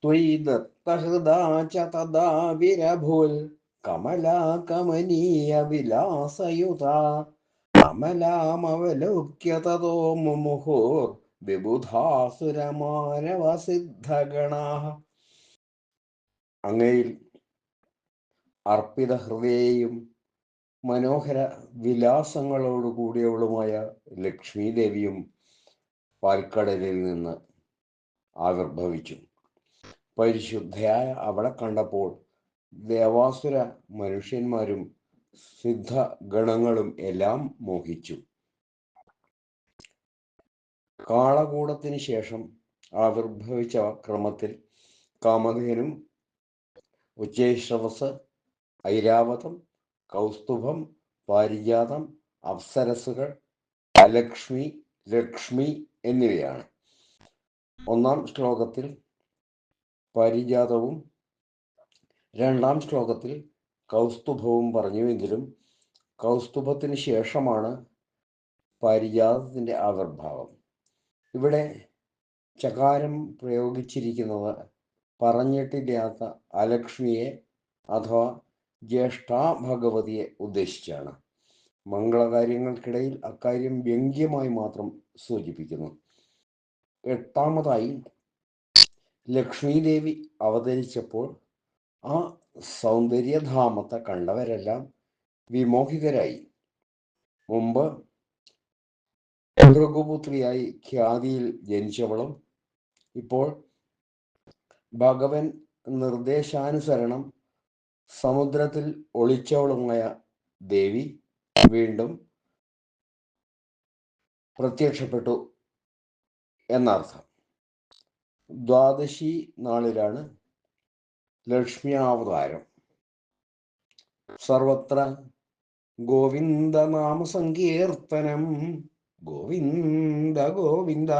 ത്വയി ദത്തഹൃദാ ച തദാ വിരഭൂൽ കമലാ കമനീയ വിലാസയുതാ കമലാമവലോക്യ തതോ മുമുഹുർ വിബുധാസുരമാനവസിദ്ധഗണാഃ. അങ്ങയിൽ അർപ്പിത ഹൃദയയും മനോഹര വിലാസങ്ങളോടുകൂടിയവളുമായ ലക്ഷ്മി ദേവിയും പാൽക്കടലിൽ നിന്ന് ആവിർഭവിച്ചു. പരിശുദ്ധയായ അവളെ കണ്ടപ്പോൾ ദേവാസുര മനുഷ്യന്മാരും സിദ്ധഗണങ്ങളും എല്ലാം മോഹിച്ചു. കാളകൂടത്തിന് ശേഷം ആവിർഭവിച്ച ക്രമത്തിൽ കാമധേനും, ഉച്ചൈശ്രവസ്, ഐരാവതം, കൗസ്തുഭം, പാരിജാതം, അപ്സരസുകൾ, അലക്ഷ്മി, ലക്ഷ്മി എന്നിവയാണ്. ഒന്നാം ശ്ലോകത്തിൽ പാരിജാതവും രണ്ടാം ശ്ലോകത്തിൽ കൗസ്തുഭവും പറഞ്ഞുവെങ്കിലും കൗസ്തുഭത്തിന് ശേഷമാണ് പാരിജാതത്തിൻ്റെ ആവിർഭാവം. ഇവിടെ ചകാരം പ്രയോഗിച്ചിരിക്കുന്നത് പറഞ്ഞിട്ടില്ലാത്ത അലക്ഷ്മിയെ അഥവാ ജ്യേഷ്ഠാ ഭഗവതിയെ ഉദ്ദേശിച്ചാണ്. മംഗളകാര്യങ്ങൾക്കിടയിൽ അക്കാര്യം വ്യംഗ്യമായി മാത്രം സൂചിപ്പിക്കുന്നു. എട്ടാമതായി, ലക്ഷ്മീദേവി അവതരിച്ചപ്പോൾ ആ സൗന്ദര്യധാമത്തെ കണ്ടവരെല്ലാം വിമോഹിതരായി. മുമ്പ് ഭൃഗുപുത്രിയായി ഖ്യാതിയിൽ ജനിച്ചവളും ഇപ്പോൾ ഭഗവൻ നിർദ്ദേശാനുസരണം സമുദ്രത്തിൽ ഒളിച്ചവളുമായ ദേവി വീണ്ടും പ്രത്യക്ഷപ്പെട്ടു എന്നർത്ഥം. ദ്വാദശി നാളിലാണ് ലക്ഷ്മ്യാവതാരം. സർവത്ര ഗോവിന്ദനാമ സങ്കീർത്തനം, ഗോവിന്ദ ഗോവിന്ദ.